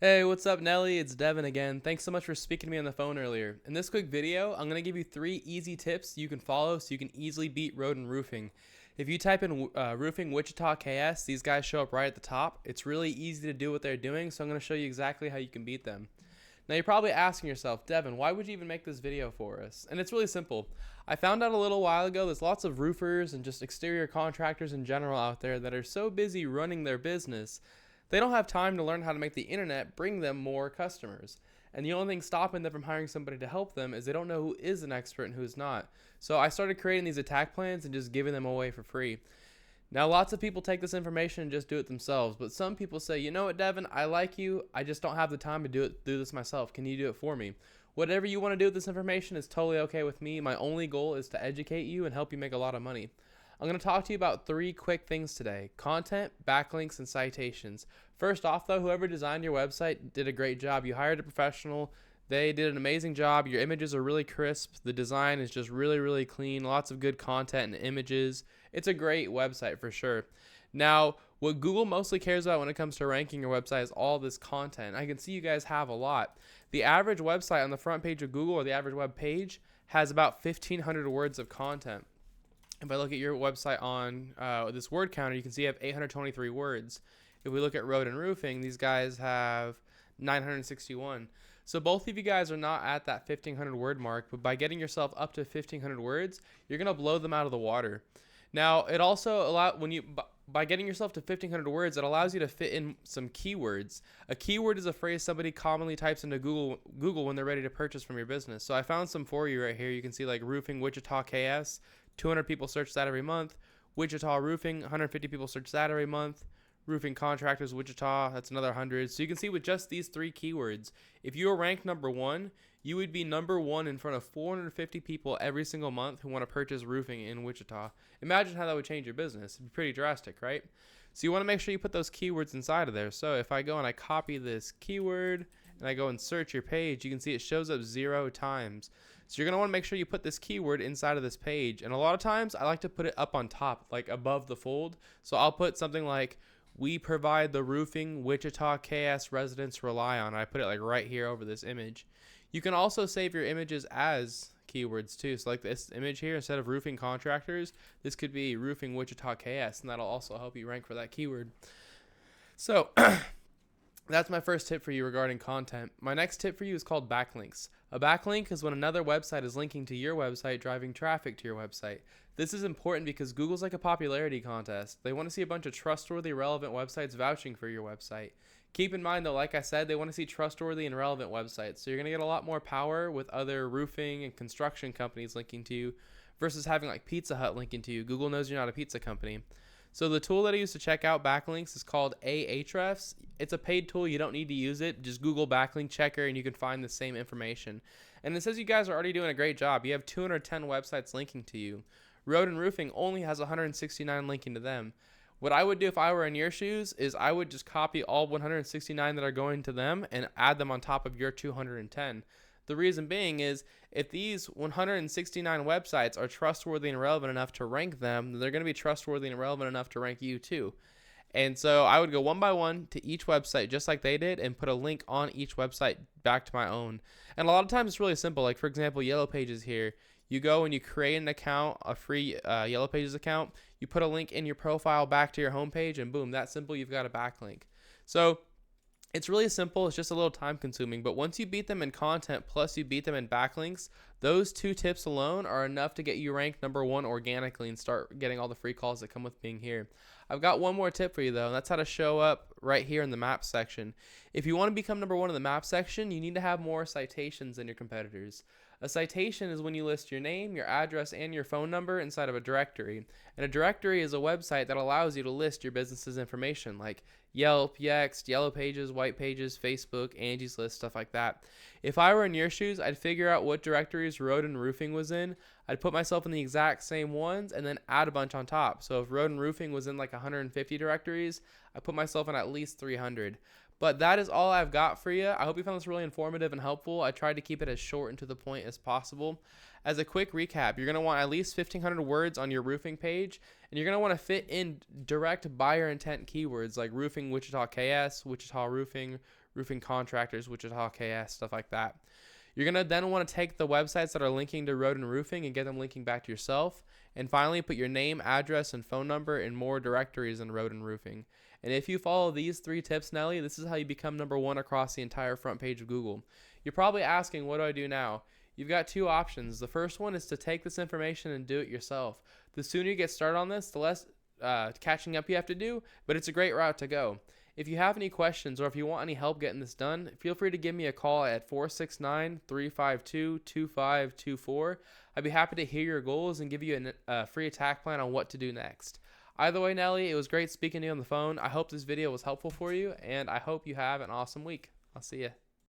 Hey, what's up, Nelly? It's Devin again. Thanks so much for speaking to me on the phone earlier. In this quick video, I'm going to give you 3 easy tips you can follow so you can easily beat road and roofing. If you type in roofing Wichita KS, these guys show up right at the top. It's really easy to do what they're doing, so I'm going to show you exactly how you can beat them. Now, you're probably asking yourself, Devin, why would you even make this video for us? And it's really simple. I found out a little while ago there's lots of roofers and just exterior contractors in general out there that are so busy running their business they don't have time to learn how to make the internet bring them more customers. And the only thing stopping them from hiring somebody to help them is they don't know who is an expert and who's not. So I started creating these attack plans and just giving them away for free. Now, lots of people take this information and just do it themselves, but some people say, you know what, Devin, I like you. I just don't have the time to do this myself. Can you do it for me? Whatever you want to do with this information is totally okay with me. My only goal is to educate you and help you make a lot of money. I'm going to talk to you about 3 quick things today: content, backlinks, and citations. First off, though, whoever designed your website did a great job. You hired a professional. They did an amazing job. Your images are really crisp. The design is just really, really clean. Lots of good content and images. It's a great website for sure. Now, what Google mostly cares about when it comes to ranking your website is all this content. I can see you guys have a lot. The average website on the front page of Google, or the average web page, has about 1,500 words of content. If I look at your website on this word counter, you can see you have 823 words. If we look at road and roofing, these guys have 961. So both of you guys are not at that 1,500 word mark, but by getting yourself up to 1,500 words, you're going to blow them out of the water. Now, it also allows, by getting yourself to 1,500 words, it allows you to fit in some keywords. A keyword is a phrase somebody commonly types into Google when they're ready to purchase from your business. So I found some for you right here. You can see like roofing Wichita KS, 200 people search that every month. Wichita roofing, 150 people search that every month. Roofing contractors Wichita, that's another 100. So you can see with just these 3 keywords, if you were ranked number 1, you would be number 1 in front of 450 people every single month who want to purchase roofing in Wichita. Imagine how that would change your business. It'd be pretty drastic, right? So you want to make sure you put those keywords inside of there. So if I go and I copy this keyword and I go and search your page, you can see it shows up 0 times. So you're going to want to make sure you put this keyword inside of this page. And a lot of times I like to put it up on top, like above the fold. So I'll put something like, we provide the roofing Wichita KS residents rely on. I put it like right here over this image. You can also save your images as keywords too. So like this image here, instead of roofing contractors, this could be roofing Wichita KS, and that'll also help you rank for that keyword. So that's my first tip for you regarding content. My next tip for you is called backlinks. A backlink is when another website is linking to your website, driving traffic to your website. This is important because Google's like a popularity contest. They want to see a bunch of trustworthy, relevant websites vouching for your website. Keep in mind though, like I said, they want to see trustworthy and relevant websites. So you're going to get a lot more power with other roofing and construction companies linking to you versus having like Pizza Hut linking to you. Google knows you're not a pizza company. So the tool that I use to check out backlinks is called Ahrefs. It's a paid tool. You don't need to use it. Just Google backlink checker and you can find the same information. And it says you guys are already doing a great job. You have 210 websites linking to you. Road and roofing only has 169 linking to them. What I would do if I were in your shoes is I would just copy all 169 that are going to them and add them on top of your 210. The reason being is if these 169 websites are trustworthy and relevant enough to rank them, then they're going to be trustworthy and relevant enough to rank you too. And so I would go one by one to each website just like they did and put a link on each website back to my own. And a lot of times it's really simple. Like for example, Yellow Pages here. You go and you create an account, a free Yellow Pages account. You put a link in your profile back to your homepage and boom, that simple, you've got a backlink. So it's really simple. It's just a little time consuming, but once you beat them in content plus you beat them in backlinks, those 2 tips alone are enough to get you ranked number 1 organically and start getting all the free calls that come with being here. I've got one more tip for you though, and that's how to show up right here in the map section. If you want to become number 1 in the map section, you need to have more citations than your competitors. A citation is when you list your name, your address, and your phone number inside of a directory. And a directory is a website that allows you to list your business's information like Yelp, Yext, Yellow Pages, White Pages, Facebook, Angie's List, stuff like that. If I were in your shoes, I'd figure out what directories road and roofing was in. I'd put myself in the exact same ones and then add a bunch on top. So if road and roofing was in like 150 directories, I put myself in at least 300. But that is all I've got for you. I hope you found this really informative and helpful. I tried to keep it as short and to the point as possible. As a quick recap, you're going to want at least 1,500 words on your roofing page, and you're going to want to fit in direct buyer intent keywords like roofing Wichita KS, Wichita roofing, roofing contractors, Wichita, KS, stuff like that. You're going to then want to take the websites that are linking to Road and Roofing and get them linking back to yourself. And finally, put your name, address, and phone number in more directories in Road and Roofing. And if you follow these 3 tips, Nelly, this is how you become #1 across the entire front page of Google. You're probably asking, what do I do now? You've got 2 options. The first one is to take this information and do it yourself. The sooner you get started on this, the less catching up you have to do, but it's a great route to go. If you have any questions or if you want any help getting this done, feel free to give me a call at 469-352-2524. I'd be happy to hear your goals and give you a free attack plan on what to do next. Either way, Nelly, it was great speaking to you on the phone. I hope this video was helpful for you, and I hope you have an awesome week. I'll see you.